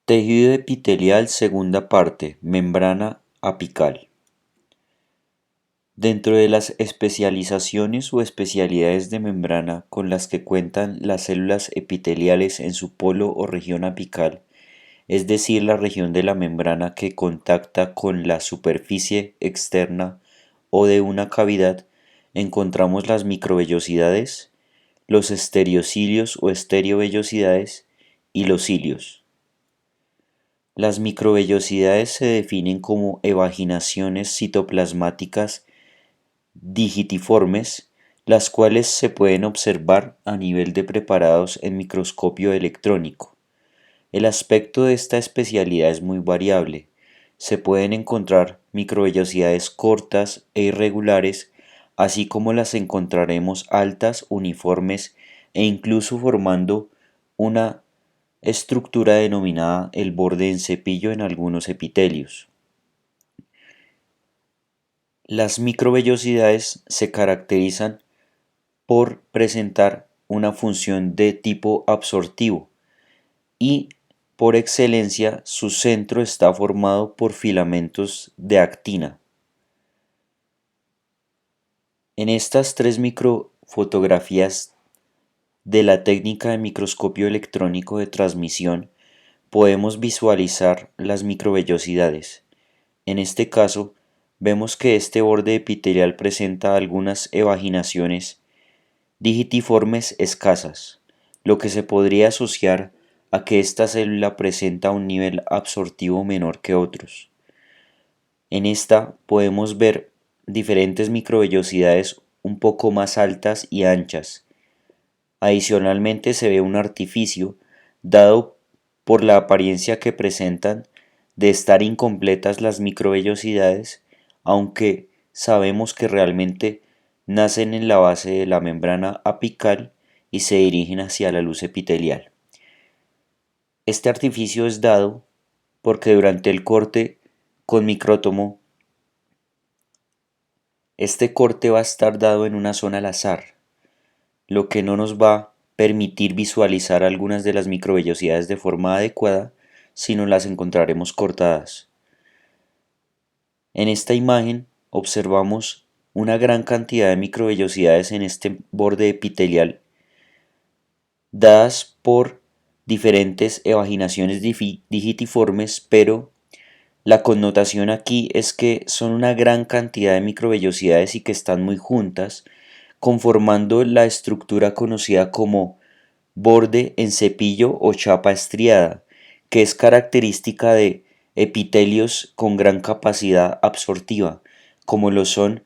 Tejido epitelial segunda parte, membrana apical. Dentro de las especializaciones o especialidades de membrana con las que cuentan las células epiteliales en su polo o región apical, es decir, la región de la membrana que contacta con la superficie externa o de una cavidad, encontramos las microvellosidades, los estereocilios o estereovellosidades y los cilios. Las microvellosidades se definen como evaginaciones citoplasmáticas digitiformes, las cuales se pueden observar a nivel de preparados en microscopio electrónico. El aspecto de esta especialidad es muy variable. Se pueden encontrar microvellosidades cortas e irregulares, así como las encontraremos altas, uniformes e incluso formando una estructura denominada el borde en cepillo en algunos epitelios. Las microvellosidades se caracterizan por presentar una función de tipo absortivo y por excelencia su centro está formado por filamentos de actina. En estas tres microfotografías de la técnica de microscopio electrónico de transmisión podemos visualizar las microvellosidades. En este caso, vemos que este borde epitelial presenta algunas evaginaciones digitiformes escasas, lo que se podría asociar a que esta célula presenta un nivel absortivo menor que otros. En esta podemos ver diferentes microvellosidades un poco más altas y anchas. Adicionalmente se ve un artificio dado por la apariencia que presentan de estar incompletas las microvellosidades, aunque sabemos que realmente nacen en la base de la membrana apical y se dirigen hacia la luz epitelial. Este artificio es dado porque durante el corte con micrótomo, este corte va a estar dado en una zona al azar, lo que no nos va a permitir visualizar algunas de las microvellosidades de forma adecuada, sino las encontraremos cortadas. En esta imagen observamos una gran cantidad de microvellosidades en este borde epitelial, dadas por diferentes evaginaciones digitiformes, pero la connotación aquí es que son una gran cantidad de microvellosidades y que están muy juntas, conformando la estructura conocida como borde en cepillo o chapa estriada, que es característica de epitelios con gran capacidad absortiva, como lo son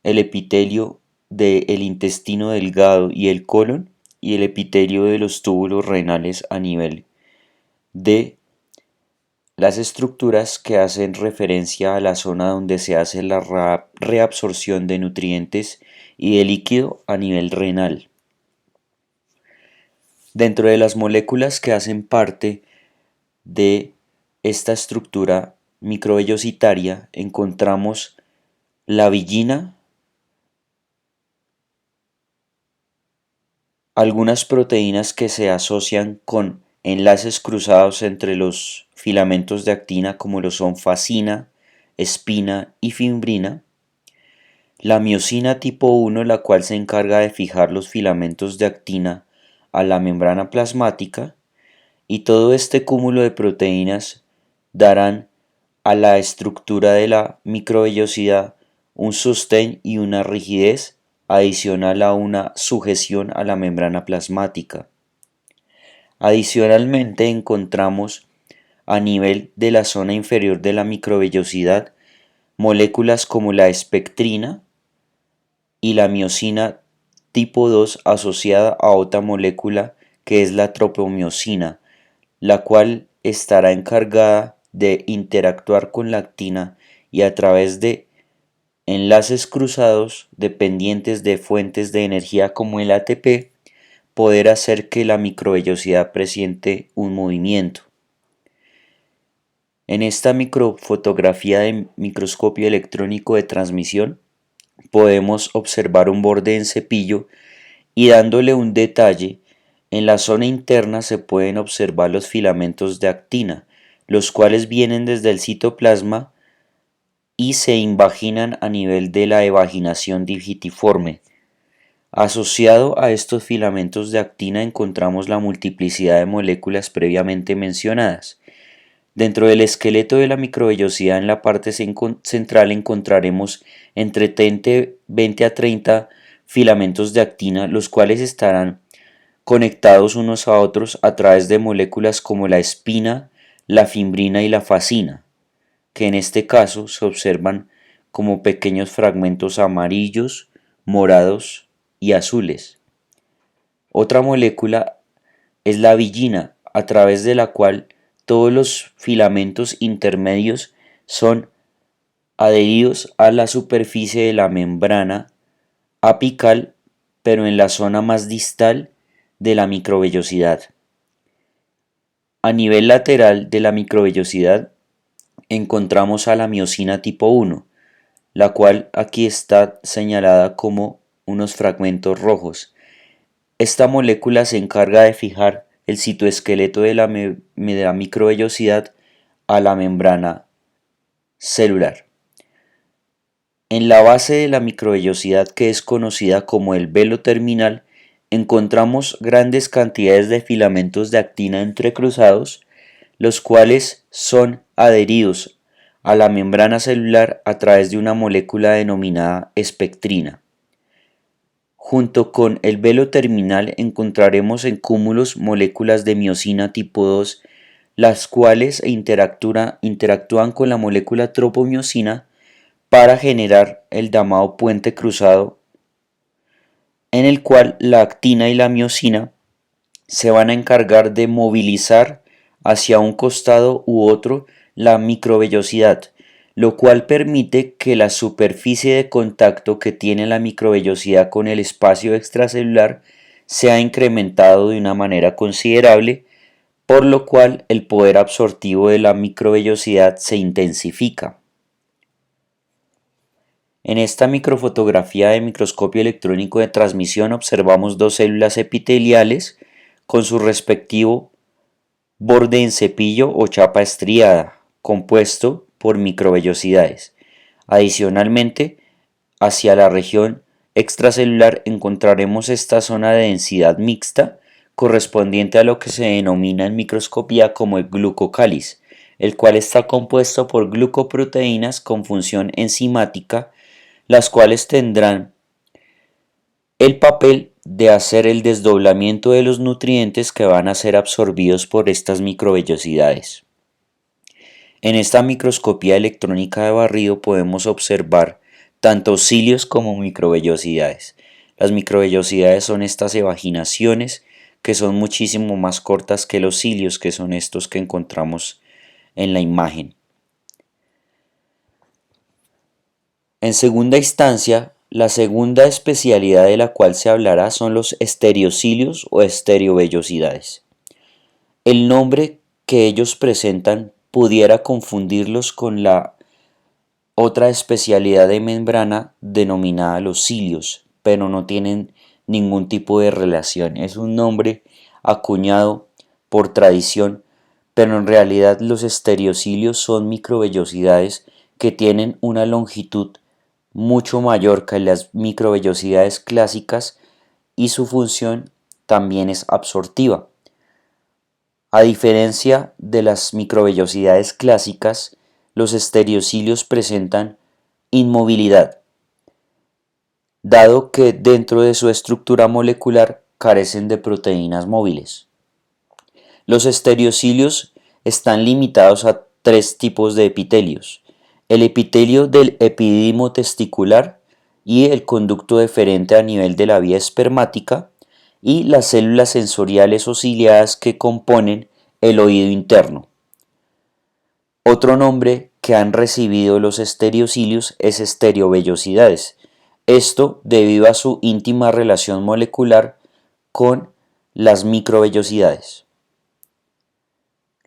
el epitelio del intestino delgado y el colon, y el epitelio de los túbulos renales a nivel de las estructuras que hacen referencia a la zona donde se hace la reabsorción de nutrientes y de líquido a nivel renal. Dentro de las moléculas que hacen parte de esta estructura microvellositaria encontramos la villina, algunas proteínas que se asocian con enlaces cruzados entre los filamentos de actina como lo son fascina, espina y fimbrina, la miosina tipo 1, la cual se encarga de fijar los filamentos de actina a la membrana plasmática, y todo este cúmulo de proteínas darán a la estructura de la microvellosidad un sostén y una rigidez adicional a una sujeción a la membrana plasmática. Adicionalmente encontramos a nivel de la zona inferior de la microvellosidad moléculas como la espectrina y la miosina tipo 2 asociada a otra molécula que es la tropomiosina, la cual estará encargada de interactuar con la actina y a través de enlaces cruzados dependientes de fuentes de energía como el ATP, poder hacer que la microvellosidad presente un movimiento. En esta microfotografía de microscopio electrónico de transmisión podemos observar un borde en cepillo y dándole un detalle, en la zona interna se pueden observar los filamentos de actina, los cuales vienen desde el citoplasma y se invaginan a nivel de la evaginación digitiforme. Asociado a estos filamentos de actina encontramos la multiplicidad de moléculas previamente mencionadas. Dentro del esqueleto de la microvellosidad en la parte central encontraremos entre 20 a 30 filamentos de actina, los cuales estarán conectados unos a otros a través de moléculas como la espina, la fimbrina y la fascina, que en este caso se observan como pequeños fragmentos amarillos, morados y azules. Otra molécula es la villina, a través de la cual todos los filamentos intermedios son adheridos a la superficie de la membrana apical, pero en la zona más distal de la microvellosidad. A nivel lateral de la microvellosidad encontramos a la miosina tipo 1, la cual aquí está señalada como unos fragmentos rojos. Esta molécula se encarga de fijar el citoesqueleto de la microvellosidad a la membrana celular. En la base de la microvellosidad, que es conocida como el velo terminal, encontramos grandes cantidades de filamentos de actina entrecruzados, los cuales son adheridos a la membrana celular a través de una molécula denominada espectrina. Junto con el velo terminal encontraremos en cúmulos moléculas de miosina tipo 2, las cuales interactúan con la molécula tropomiosina para generar el llamado puente cruzado, en el cual la actina y la miosina se van a encargar de movilizar hacia un costado u otro la microvellosidad, lo cual permite que la superficie de contacto que tiene la microvellosidad con el espacio extracelular sea incrementado de una manera considerable, por lo cual el poder absortivo de la microvellosidad se intensifica. En esta microfotografía de microscopio electrónico de transmisión observamos dos células epiteliales con su respectivo borde en cepillo o chapa estriada, compuesto por microvellosidades. Adicionalmente, hacia la región extracelular encontraremos esta zona de densidad mixta correspondiente a lo que se denomina en microscopía como el glucocáliz, el cual está compuesto por glucoproteínas con función enzimática, las cuales tendrán el papel de hacer el desdoblamiento de los nutrientes que van a ser absorbidos por estas microvellosidades. En esta microscopía electrónica de barrido podemos observar tanto cilios como microvellosidades. Las microvellosidades son estas evaginaciones que son muchísimo más cortas que los cilios, que son estos que encontramos en la imagen. En segunda instancia, la segunda especialidad de la cual se hablará son los estereocilios o estereovellosidades. El nombre que ellos presentan pudiera confundirlos con la otra especialidad de membrana denominada los cilios, pero no tienen ningún tipo de relación. Es un nombre acuñado por tradición, pero en realidad los estereocilios son microvellosidades que tienen una longitud mucho mayor que las microvellosidades clásicas y su función también es absortiva. A diferencia de las microvellosidades clásicas, los estereocilios presentan inmovilidad, dado que dentro de su estructura molecular carecen de proteínas móviles. Los estereocilios están limitados a tres tipos de epitelios: el epitelio del epidídimo testicular y el conducto deferente a nivel de la vía espermática, y las células sensoriales o ciliadas que componen el oído interno. Otro nombre que han recibido los estereocilios es estereovellosidades, esto debido a su íntima relación molecular con las microvellosidades.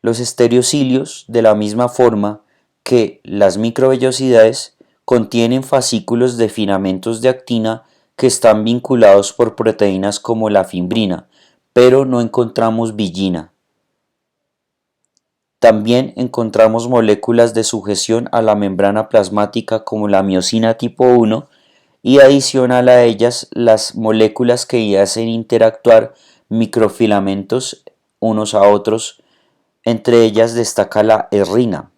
Los estereocilios, de la misma forma que las microvellosidades, contienen fascículos de filamentos de actina que están vinculados por proteínas como la fimbrina, pero no encontramos villina. También encontramos moléculas de sujeción a la membrana plasmática como la miosina tipo 1 y adicional a ellas las moléculas que hacen interactuar microfilamentos unos a otros, entre ellas destaca la herrina.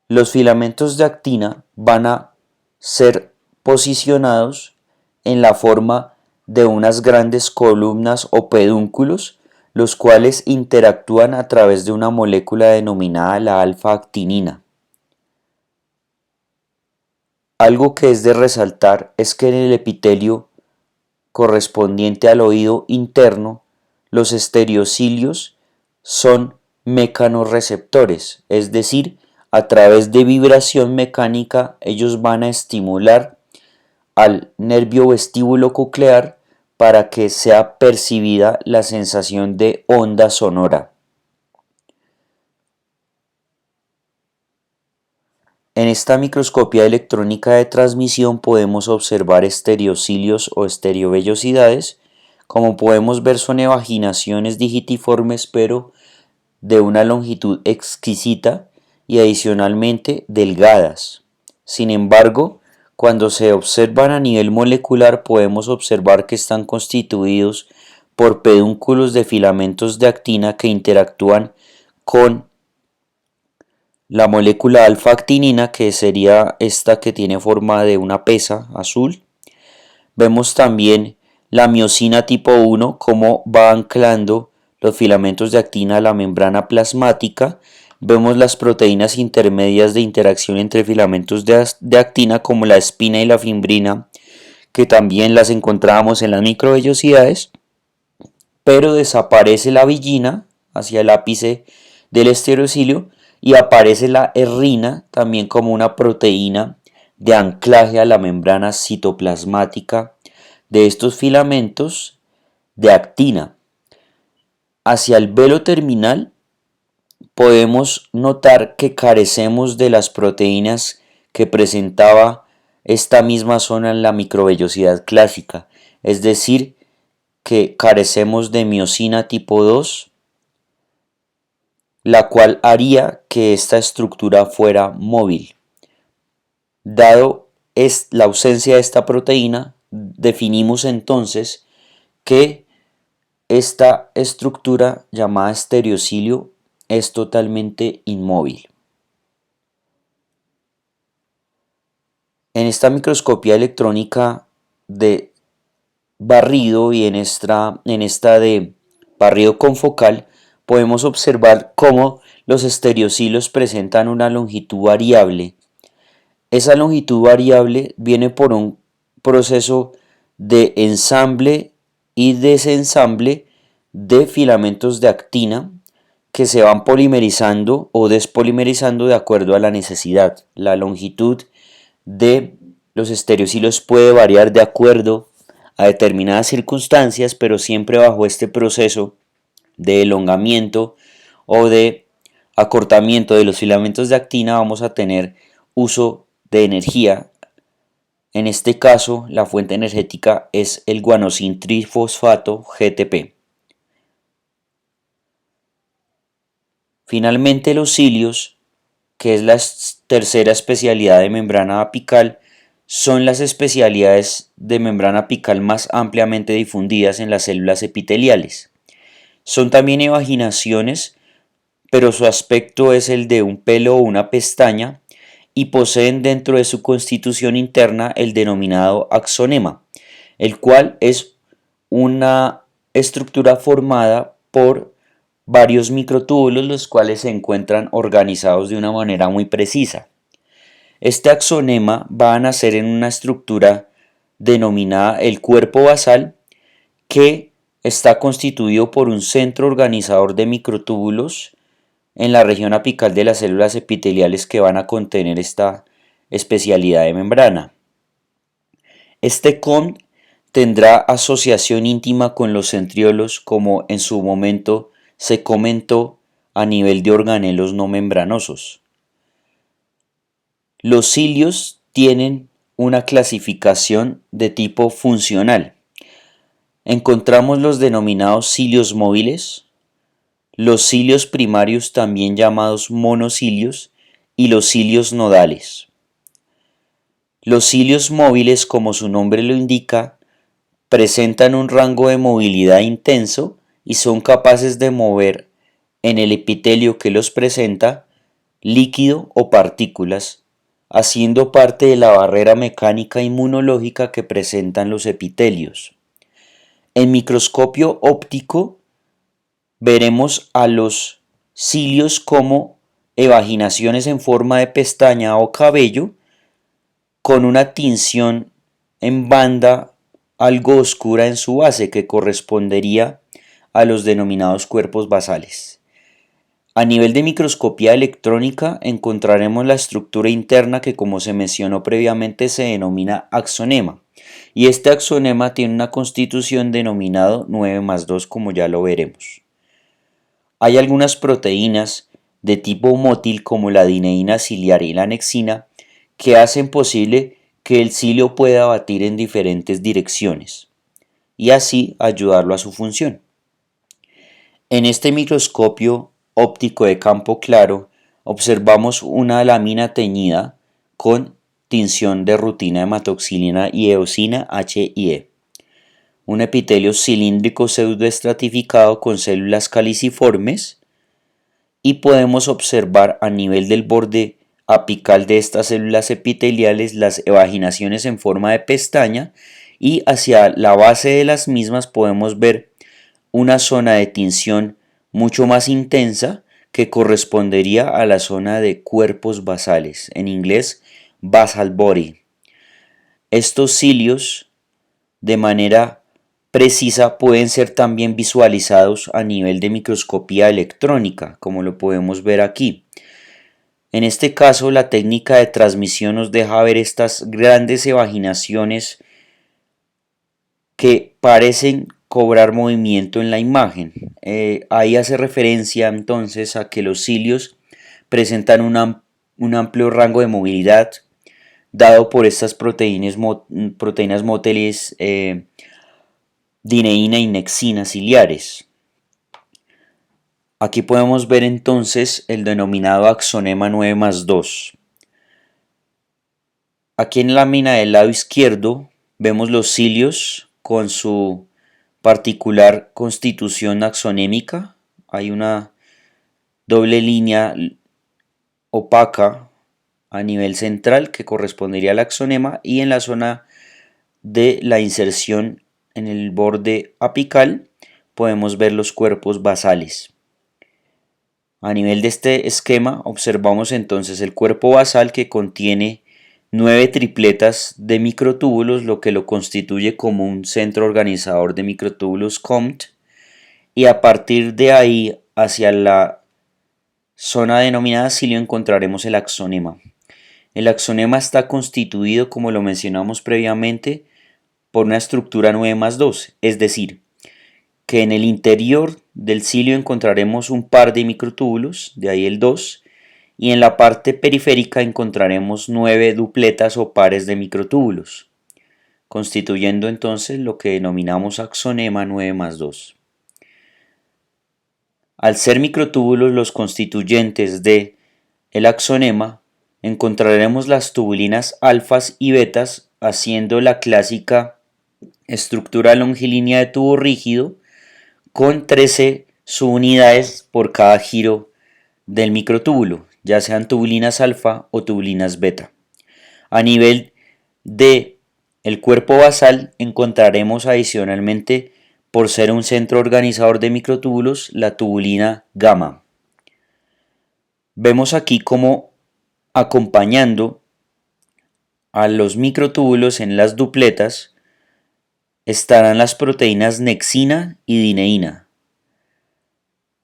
Los filamentos de actina van a ser posicionados en la forma de unas grandes columnas o pedúnculos, los cuales interactúan a través de una molécula denominada la alfa-actinina. Algo que es de resaltar es que en el epitelio correspondiente al oído interno, los estereocilios son mecanorreceptores, es decir, a través de vibración mecánica ellos van a estimular al nervio vestíbulo coclear para que sea percibida la sensación de onda sonora. En esta microscopía electrónica de transmisión podemos observar estereocilios o estereovellosidades. Como podemos ver, son evaginaciones digitiformes pero de una longitud exquisita y adicionalmente delgadas. Sin embargo, cuando se observan a nivel molecular podemos observar que están constituidos por pedúnculos de filamentos de actina que interactúan con la molécula alfa-actinina, que sería esta que tiene forma de una pesa azul. Vemos también la miosina tipo 1, cómo va anclando los filamentos de actina a la membrana plasmática. Vemos las proteínas intermedias de interacción entre filamentos de actina, como la espina y la fimbrina, que también las encontramos en las microvellosidades, pero desaparece la villina hacia el ápice del estereocilio y aparece la herrina también como una proteína de anclaje a la membrana citoplasmática de estos filamentos de actina. Hacia el velo terminal podemos notar que carecemos de las proteínas que presentaba esta misma zona en la microvellosidad clásica, es decir, que carecemos de miosina tipo 2, la cual haría que esta estructura fuera móvil. Dado la ausencia de esta proteína, definimos entonces que esta estructura llamada estereocilio es totalmente inmóvil. En esta microscopía electrónica de barrido y en esta de barrido confocal podemos observar cómo los estereocilios presentan una longitud variable. Esa longitud variable viene por un proceso de ensamble y desensamble de filamentos de actina que se van polimerizando o despolimerizando de acuerdo a la necesidad. La longitud de los estereocilios puede variar de acuerdo a determinadas circunstancias, pero siempre bajo este proceso de elongamiento o de acortamiento de los filamentos de actina vamos a tener uso de energía. En este caso, la fuente energética es el guanosin trifosfato GTP. Finalmente, los cilios, que es la tercera especialidad de membrana apical, son las especialidades de membrana apical más ampliamente difundidas en las células epiteliales. Son también evaginaciones, pero su aspecto es el de un pelo o una pestaña y poseen dentro de su constitución interna el denominado axonema, el cual es una estructura formada por varios microtúbulos los cuales se encuentran organizados de una manera muy precisa. Este axonema va a nacer en una estructura denominada el cuerpo basal, que está constituido por un centro organizador de microtúbulos en la región apical de las células epiteliales que van a contener esta especialidad de membrana. Este con tendrá asociación íntima con los centriolos, como en su momento se comentó a nivel de organelos no membranosos. Los cilios tienen una clasificación de tipo funcional. Encontramos los denominados cilios móviles, los cilios primarios, también llamados monocilios, y los cilios nodales. Los cilios móviles, como su nombre lo indica, presentan un rango de movilidad intenso y son capaces de mover en el epitelio que los presenta líquido o partículas, haciendo parte de la barrera mecánica inmunológica que presentan los epitelios. En microscopio óptico veremos a los cilios como evaginaciones en forma de pestaña o cabello con una tinción en banda algo oscura en su base que correspondería a los denominados cuerpos basales. A nivel de microscopía electrónica encontraremos la estructura interna que, como se mencionó previamente, se denomina axonema, y este axonema tiene una constitución denominado 9+2, como ya lo veremos. Hay algunas proteínas de tipo mótil como la dineína ciliar y la annexina que hacen posible que el cilio pueda batir en diferentes direcciones y así ayudarlo a su función. En este microscopio óptico de campo claro observamos una lámina teñida con tinción de rutina, hematoxilina y eosina H&E, un epitelio cilíndrico pseudoestratificado con células caliciformes, y podemos observar a nivel del borde apical de estas células epiteliales las evaginaciones en forma de pestaña, y hacia la base de las mismas podemos ver una zona de tinción mucho más intensa que correspondería a la zona de cuerpos basales, en inglés basal body. Estos cilios de manera precisa pueden ser también visualizados a nivel de microscopía electrónica, como lo podemos ver aquí. En este caso, la técnica de transmisión nos deja ver estas grandes evaginaciones que parecen cobrar movimiento en la imagen. Ahí hace referencia entonces a que los cilios presentan un amplio rango de movilidad dado por estas proteínas mótiles dineína y nexina ciliares. Aquí podemos ver entonces el denominado axonema 9+2. Aquí en la lámina del lado izquierdo vemos los cilios con su particular constitución axonémica. Hay una doble línea opaca a nivel central que correspondería al axonema, y en la zona de la inserción en el borde apical podemos ver los cuerpos basales. A nivel de este esquema observamos entonces el cuerpo basal, que contiene 9 tripletas de microtúbulos, lo que lo constituye como un centro organizador de microtúbulos COMT, y a partir de ahí hacia la zona denominada cilio encontraremos el axonema. El axonema está constituido, como lo mencionamos previamente, por una estructura 9+2, es decir, que en el interior del cilio encontraremos un par de microtúbulos, de ahí el 2, y en la parte periférica encontraremos 9 dupletas o pares de microtúbulos, constituyendo entonces lo que denominamos axonema 9+2. Al ser microtúbulos los constituyentes de el axonema, encontraremos las tubulinas alfas y betas haciendo la clásica estructura longilínea de tubo rígido con 13 subunidades por cada giro del microtúbulo, ya sean tubulinas alfa o tubulinas beta. A nivel de el cuerpo basal encontraremos adicionalmente, por ser un centro organizador de microtúbulos, la tubulina gamma. Vemos aquí como acompañando a los microtúbulos en las dupletas estarán las proteínas nexina y dineína.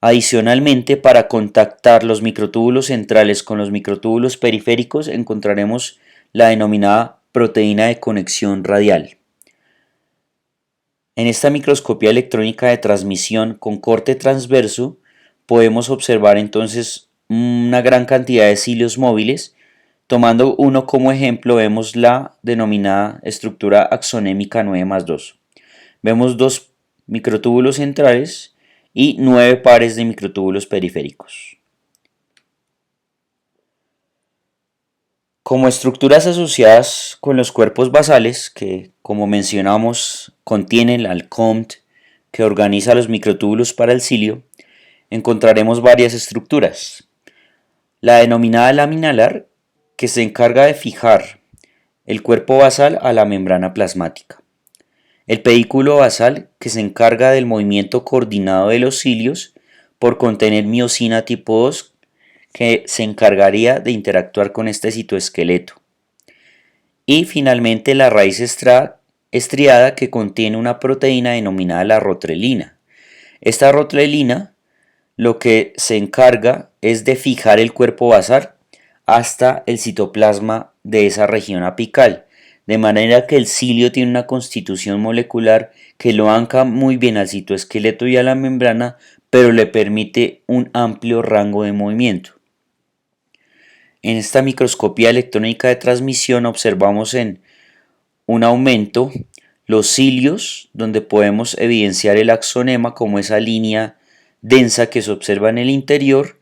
Adicionalmente, para contactar los microtúbulos centrales con los microtúbulos periféricos encontraremos la denominada proteína de conexión radial. En esta microscopía electrónica de transmisión con corte transverso podemos observar entonces una gran cantidad de cilios móviles. Tomando uno como ejemplo, vemos la denominada estructura axonémica 9+2. Vemos dos microtúbulos centrales y 9 pares de microtúbulos periféricos. Como estructuras asociadas con los cuerpos basales, que como mencionamos contienen al COMT que organiza los microtúbulos para el cilio, encontraremos varias estructuras. La denominada lámina alar, que se encarga de fijar el cuerpo basal a la membrana plasmática. El pedículo basal, que se encarga del movimiento coordinado de los cilios por contener miosina tipo 2, que se encargaría de interactuar con este citoesqueleto. Y finalmente la raíz estriada, que contiene una proteína denominada la rotrelina. Esta rotrelina lo que se encarga es de fijar el cuerpo basal hasta el citoplasma de esa región apical, de manera que el cilio tiene una constitución molecular que lo ancla muy bien al citoesqueleto y a la membrana, pero le permite un amplio rango de movimiento. En esta microscopía electrónica de transmisión observamos en un aumento los cilios, donde podemos evidenciar el axonema como esa línea densa que se observa en el interior,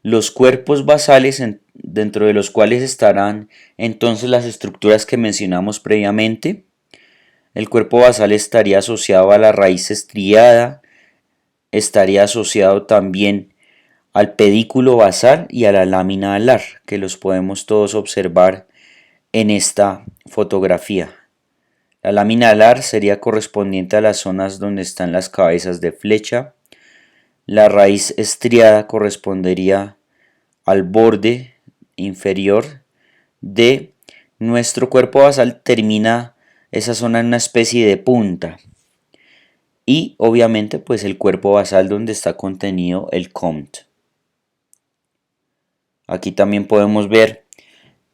los cuerpos basales dentro de los cuales estarán entonces las estructuras que mencionamos previamente. El cuerpo basal estaría asociado a la raíz estriada, estaría asociado también al pedículo basal y a la lámina alar, que los podemos todos observar en esta fotografía. La lámina alar sería correspondiente a las zonas donde están las cabezas de flecha. La raíz estriada correspondería al borde inferior de nuestro cuerpo basal, termina esa zona en una especie de punta. Y obviamente pues el cuerpo basal donde está contenido el COMT. Aquí también podemos ver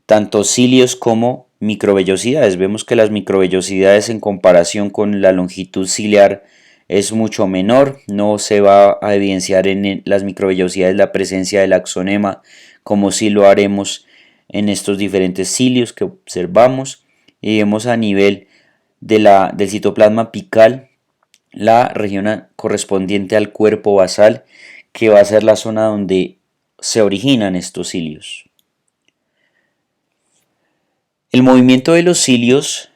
tanto cilios como microvellosidades. Vemos que las microvellosidades en comparación con la longitud ciliar es mucho menor. No se va a evidenciar en las microvellosidades la presencia del axonema como si lo haremos en estos diferentes cilios que observamos. Y vemos a nivel del citoplasma apical la región correspondiente al cuerpo basal, que va a ser la zona donde se originan estos cilios. El movimiento de los cilios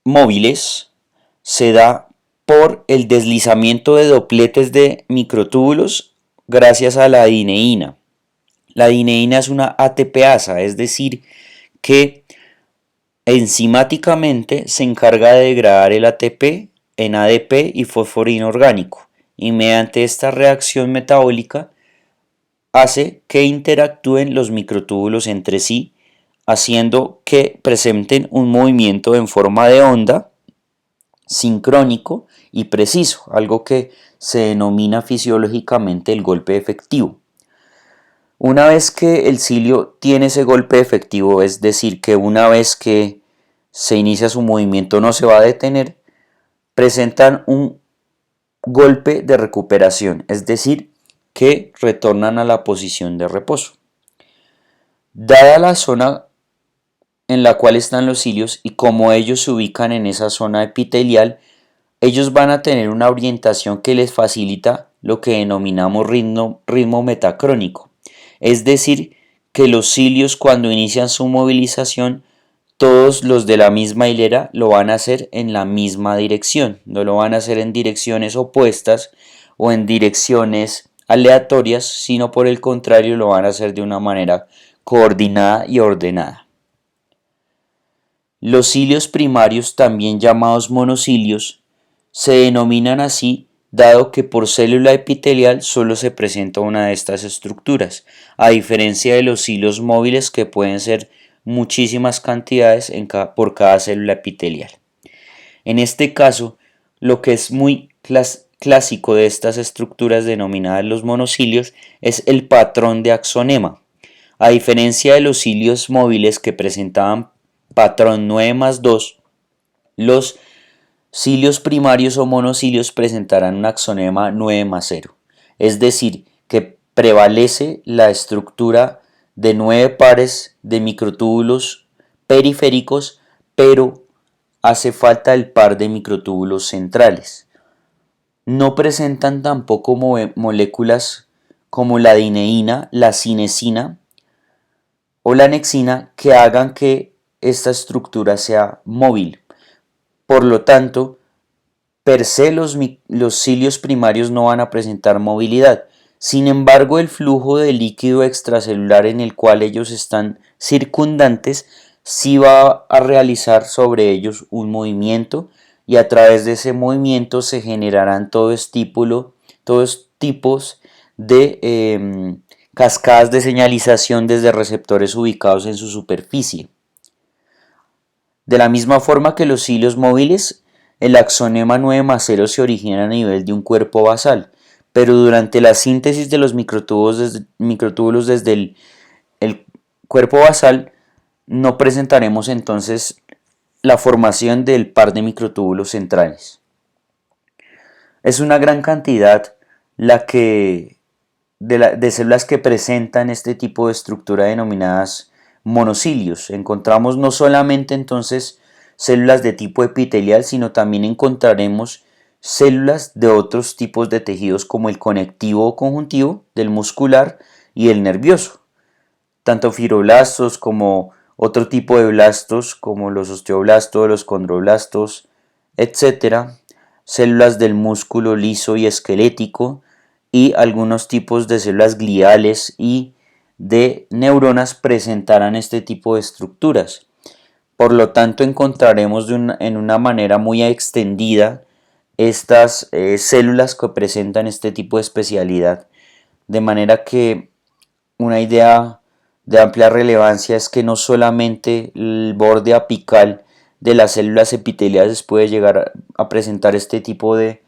móviles se da por el deslizamiento de dopletes de microtúbulos gracias a la dineína. La dineína es una ATPasa, es decir, que enzimáticamente se encarga de degradar el ATP en ADP y fósforo inorgánico, y mediante esta reacción metabólica hace que interactúen los microtúbulos entre sí, haciendo que presenten un movimiento en forma de onda, sincrónico y preciso, algo que se denomina fisiológicamente el golpe efectivo. Una vez que el cilio tiene ese golpe efectivo, es decir, que una vez que se inicia su movimiento no se va a detener, presentan un golpe de recuperación, es decir, que retornan a la posición de reposo. Dada la zona en la cual están los cilios y como ellos se ubican en esa zona epitelial, ellos van a tener una orientación que les facilita lo que denominamos ritmo metacrónico, es decir, que los cilios cuando inician su movilización, todos los de la misma hilera lo van a hacer en la misma dirección, no lo van a hacer en direcciones opuestas o en direcciones aleatorias, sino por el contrario lo van a hacer de una manera coordinada y ordenada. Los cilios primarios, también llamados monocilios, se denominan así dado que por célula epitelial solo se presenta una de estas estructuras, a diferencia de los cilios móviles que pueden ser muchísimas cantidades por cada célula epitelial. En este caso, lo que es muy clásico de estas estructuras denominadas los monocilios es el patrón de axonema. A diferencia de los cilios móviles que presentaban patrón 9+2, los cilios primarios o monocilios presentarán un axonema 9+0, es decir, que prevalece la estructura de 9 pares de microtúbulos periféricos, pero hace falta el par de microtúbulos centrales. No presentan tampoco moléculas como la dineína, la cinesina o la nexina que hagan que esta estructura sea móvil. Por lo tanto, per se los cilios primarios no van a presentar movilidad. Sin embargo, el flujo de líquido extracelular en el cual ellos están circundantes sí va a realizar sobre ellos un movimiento, y a través de ese movimiento se generarán todos tipos de cascadas de señalización desde receptores ubicados en su superficie. De la misma forma que los cilios móviles, el axonema 9+0 se origina a nivel de un cuerpo basal, pero durante la síntesis de los microtúbulos desde el cuerpo basal no presentaremos entonces la formación del par de microtúbulos centrales. Es una gran cantidad de células que presentan este tipo de estructura denominadas monocilios. Encontramos no solamente entonces células de tipo epitelial, sino también encontraremos células de otros tipos de tejidos como el conectivo o conjuntivo, del muscular y el nervioso. Tanto fibroblastos como otro tipo de blastos como los osteoblastos, los condroblastos, etcétera, células del músculo liso y esquelético y algunos tipos de células gliales y de neuronas presentarán este tipo de estructuras. Por lo tanto, encontraremos en una manera muy extendida estas células que presentan este tipo de especialidad, de manera que una idea de amplia relevancia es que no solamente el borde apical de las células epiteliales puede llegar a presentar este tipo de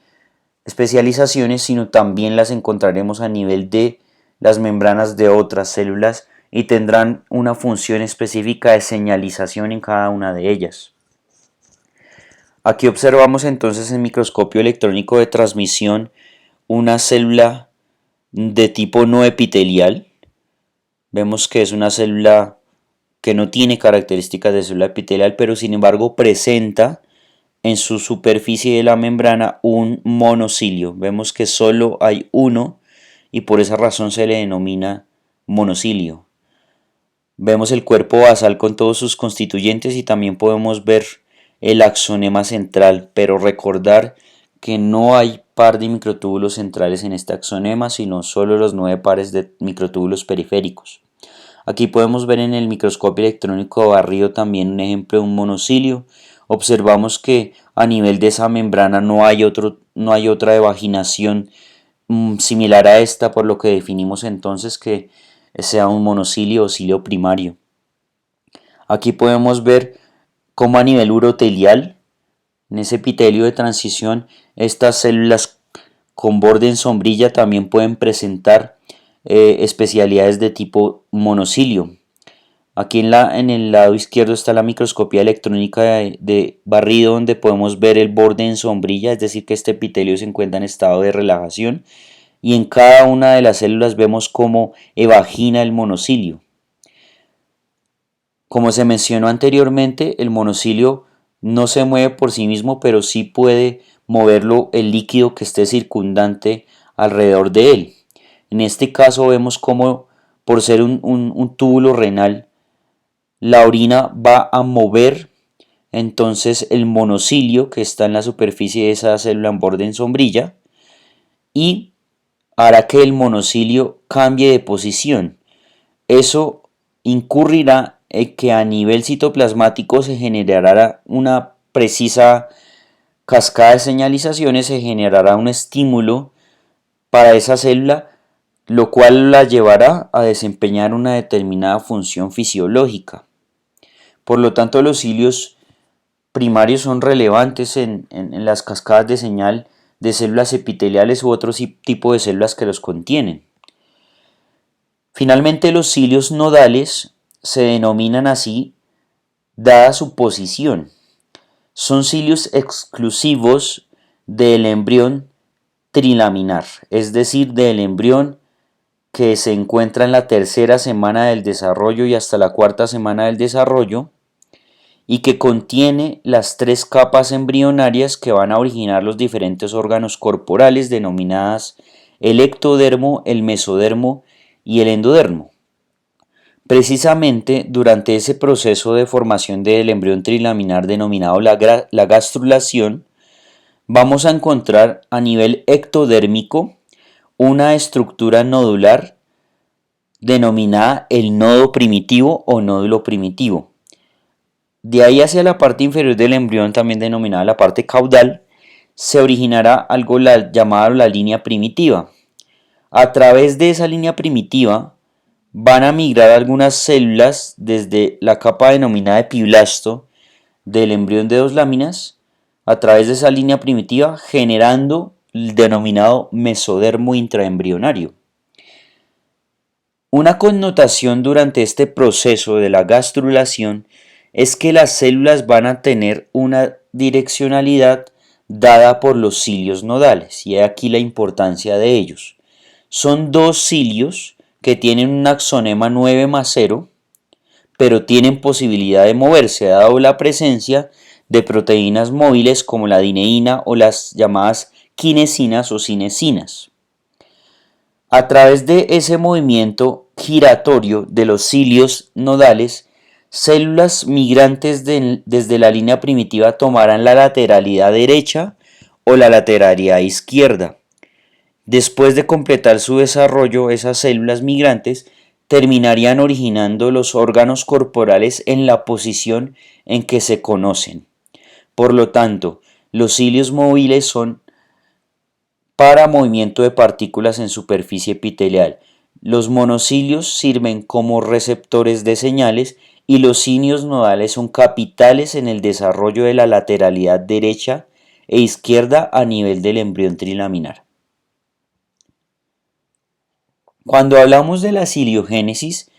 especializaciones, sino también las encontraremos a nivel de las membranas de otras células y tendrán una función específica de señalización en cada una de ellas. Aquí observamos entonces en microscopio electrónico de transmisión una célula de tipo no epitelial. Vemos que es una célula que no tiene características de célula epitelial, pero sin embargo presenta en su superficie de la membrana un monocilio. Vemos que solo hay uno y por esa razón se le denomina monocilio. Vemos el cuerpo basal con todos sus constituyentes y también podemos ver el axonema central, pero recordar que no hay par de microtúbulos centrales en este axonema, sino solo los 9 pares de microtúbulos periféricos. Aquí podemos ver en el microscopio electrónico barrido también un ejemplo de un monocilio. Observamos que a nivel de esa membrana no hay otra evaginación similar a esta, por lo que definimos entonces que sea un monocilio o cilio primario. Aquí podemos ver cómo a nivel urotelial, en ese epitelio de transición, estas células con borde en sombrilla también pueden presentar especialidades de tipo monocilio. Aquí en el lado izquierdo está la microscopía electrónica de barrido, donde podemos ver el borde en sombrilla, es decir que este epitelio se encuentra en estado de relajación, y en cada una de las células vemos cómo evagina el monocilio. Como se mencionó anteriormente, el monocilio no se mueve por sí mismo, pero sí puede moverlo el líquido que esté circundante alrededor de él. En este caso vemos cómo, por ser un túbulo renal, la orina va a mover entonces el monocilio que está en la superficie de esa célula en borde en sombrilla y hará que el monocilio cambie de posición. Eso incurrirá en que a nivel citoplasmático se generará una precisa cascada de señalizaciones, se generará un estímulo para esa célula, lo cual la llevará a desempeñar una determinada función fisiológica. Por lo tanto, los cilios primarios son relevantes en las cascadas de señal de células epiteliales u otro tipo de células que los contienen. Finalmente, los cilios nodales se denominan así dada su posición. Son cilios exclusivos del embrión trilaminar, es decir, del embrión que se encuentra en la tercera semana del desarrollo y hasta la cuarta semana del desarrollo, y que contiene las tres capas embrionarias que van a originar los diferentes órganos corporales denominadas el ectodermo, el mesodermo y el endodermo. Precisamente durante ese proceso de formación del embrión trilaminar denominado la gastrulación, vamos a encontrar a nivel ectodérmico una estructura nodular denominada el nodo primitivo o nódulo primitivo. De ahí hacia la parte inferior del embrión, también denominada la parte caudal, se originará algo llamado la línea primitiva. A través de esa línea primitiva van a migrar algunas células desde la capa denominada epiblasto del embrión de dos láminas a través de esa línea primitiva, generando el denominado mesodermo intraembrionario. Una connotación durante este proceso de la gastrulación es que las células van a tener una direccionalidad dada por los cilios nodales, y aquí la importancia de ellos. Son dos cilios que tienen un axonema 9+0, pero tienen posibilidad de moverse, dado la presencia de proteínas móviles como la dineína o las llamadas quinesinas o cinesinas. A través de ese movimiento giratorio de los cilios nodales, células migrantes desde la línea primitiva tomarán la lateralidad derecha o la lateralidad izquierda. Después de completar su desarrollo, esas células migrantes terminarían originando los órganos corporales en la posición en que se conocen. Por lo tanto, los cilios móviles son para movimiento de partículas en superficie epitelial. Los monocilios sirven como receptores de señales y los cilios nodales son capitales en el desarrollo de la lateralidad derecha e izquierda a nivel del embrión trilaminar. Cuando hablamos de la ciliogénesis,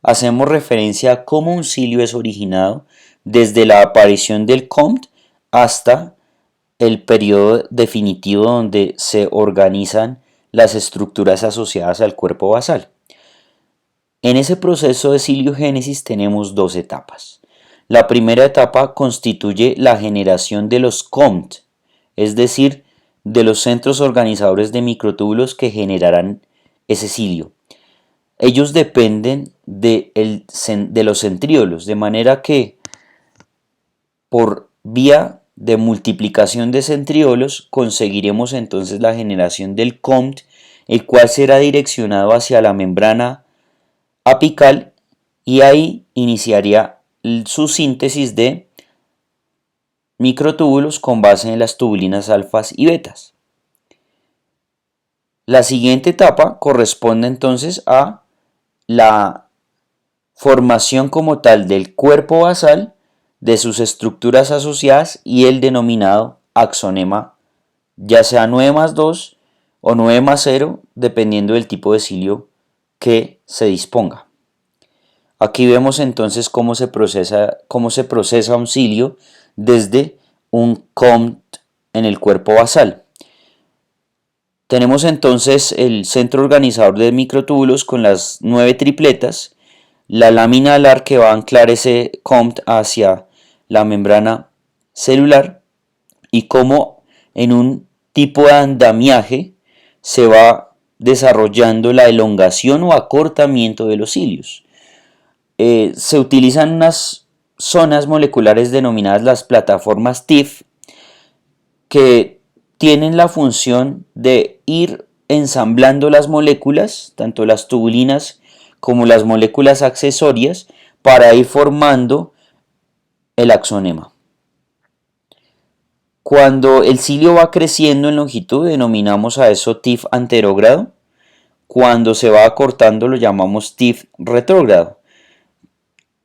hacemos referencia a cómo un cilio es originado desde la aparición del COMT hasta el periodo definitivo donde se organizan las estructuras asociadas al cuerpo basal. En ese proceso de ciliogénesis tenemos dos etapas. La primera etapa constituye la generación de los COMT, es decir, de los centros organizadores de microtúbulos que generarán ese cilio. Ellos dependen de los centriolos, de manera que por vía de multiplicación de centriolos conseguiremos entonces la generación del COMT, el cual será direccionado hacia la membrana apical y ahí iniciaría su síntesis de microtúbulos con base en las tubulinas alfas y betas. La siguiente etapa corresponde entonces a la formación como tal del cuerpo basal, de sus estructuras asociadas y el denominado axonema, ya sea 9+2 o 9+0, dependiendo del tipo de cilio que se disponga. Aquí vemos entonces cómo se procesa un cilio desde un COMT en el cuerpo basal. Tenemos entonces el centro organizador de microtúbulos con las 9 tripletas, la lámina alar que va a anclar ese COMT hacia la membrana celular y cómo en un tipo de andamiaje se va desarrollando la elongación o acortamiento de los cilios. Se utilizan unas zonas moleculares denominadas las plataformas TIF que tienen la función de ir ensamblando las moléculas, tanto las tubulinas como las moléculas accesorias, para ir formando el axonema. Cuando el cilio va creciendo en longitud, denominamos a eso TIF anterógrado. Cuando se va acortando, lo llamamos TIF retrógrado.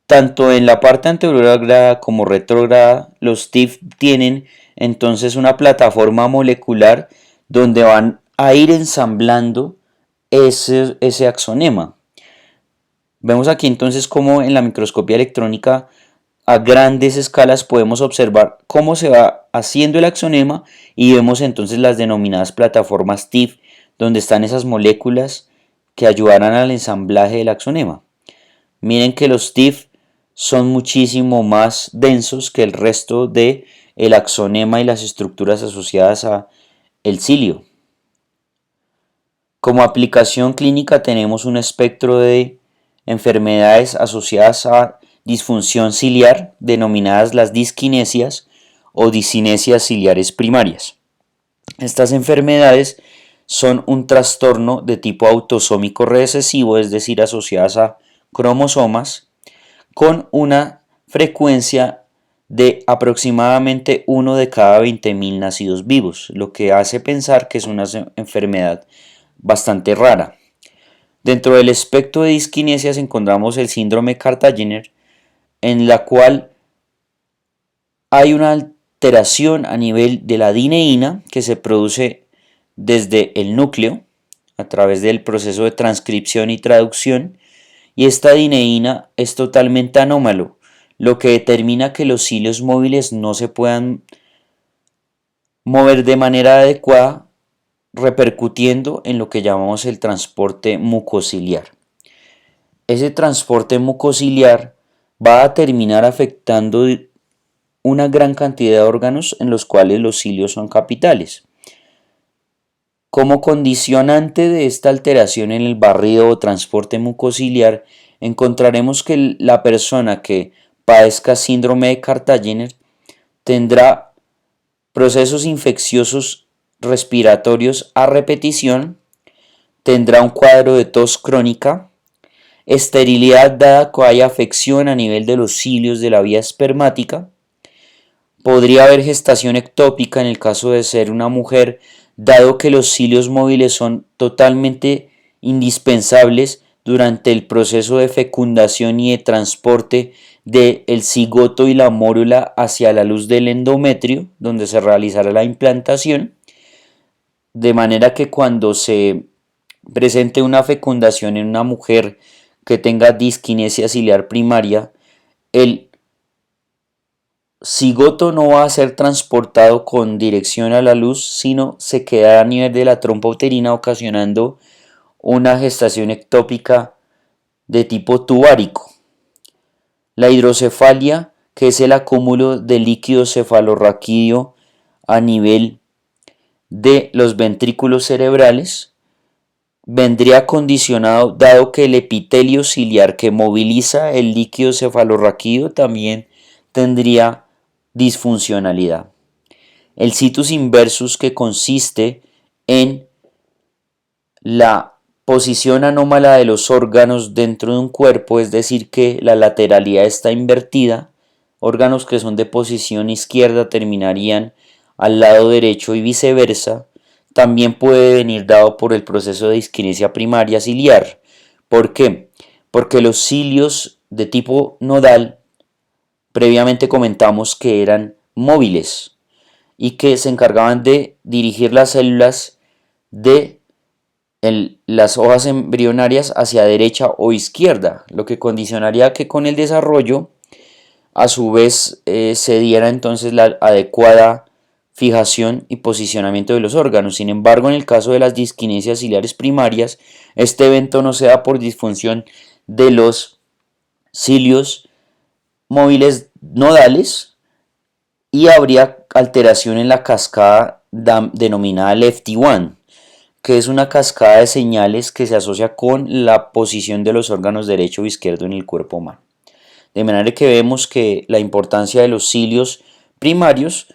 Tanto en la parte anterógrada como retrógrada, los TIF tienen entonces una plataforma molecular donde van a ir ensamblando ese axonema. Vemos aquí entonces cómo en la microscopía electrónica a grandes escalas podemos observar cómo se va haciendo el axonema y vemos entonces las denominadas plataformas TIF, donde están esas moléculas que ayudarán al ensamblaje del axonema. Miren que los TIF son muchísimo más densos que el resto de el axonema y las estructuras asociadas a el cilio. Como aplicación clínica tenemos un espectro de enfermedades asociadas a disfunción ciliar, denominadas las disquinesias o discinesias ciliares primarias. Estas enfermedades son un trastorno de tipo autosómico recesivo, es decir, asociadas a cromosomas, con una frecuencia de aproximadamente 1 de cada 20.000 nacidos vivos, lo que hace pensar que es una enfermedad bastante rara. Dentro del espectro de disquinesias encontramos el síndrome Cartagener, en la cual hay una alteración a nivel de la dineína que se produce desde el núcleo a través del proceso de transcripción y traducción, y esta dineína es totalmente anómalo, lo que determina que los cilios móviles no se puedan mover de manera adecuada, repercutiendo en lo que llamamos el transporte mucociliar. Ese transporte mucociliar va a terminar afectando una gran cantidad de órganos, en los cuales los cilios son capitales. Como condicionante de esta alteración en el barrido o transporte mucociliar, encontraremos que la persona que padezca síndrome de Cartagener tendrá procesos infecciosos respiratorios a repetición, tendrá un cuadro de tos crónica, esterilidad dada que haya afección a nivel de los cilios de la vía espermática, podría haber gestación ectópica en el caso de ser una mujer, dado que los cilios móviles son totalmente indispensables durante el proceso de fecundación y de transporte del cigoto y la mórula hacia la luz del endometrio, donde se realizará la implantación, de manera que cuando se presente una fecundación en una mujer que tenga disquinesia ciliar primaria, el cigoto no va a ser transportado con dirección a la luz, sino se queda a nivel de la trompa uterina, ocasionando una gestación ectópica de tipo tubárico. La hidrocefalia, que es el acúmulo de líquido cefalorraquídeo a nivel de los ventrículos cerebrales, vendría condicionado dado que el epitelio ciliar que moviliza el líquido cefalorraquídeo también tendría disfuncionalidad. El situs inversus, que consiste en la posición anómala de los órganos dentro de un cuerpo, es decir, que la lateralidad está invertida, órganos que son de posición izquierda terminarían al lado derecho y viceversa, también puede venir dado por el proceso de disquinesia primaria ciliar. ¿Por qué? Porque los cilios de tipo nodal previamente comentamos que eran móviles y que se encargaban de dirigir las células de las hojas embrionarias hacia derecha o izquierda, lo que condicionaría que con el desarrollo a su vez se diera entonces la adecuada fijación y posicionamiento de los órganos. Sin embargo, en el caso de las disquinesias ciliares primarias, este evento no se da por disfunción de los cilios móviles nodales y habría alteración en la cascada denominada LEFT1, que es una cascada de señales que se asocia con la posición de los órganos derecho o izquierdo en el cuerpo humano. De manera que vemos que la importancia de los cilios primarios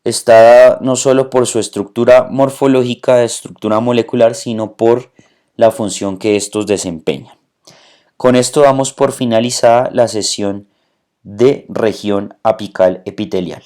está no solo por su estructura morfológica, de estructura molecular, sino por la función que estos desempeñan. Con esto damos por finalizada la sesión de región apical epitelial.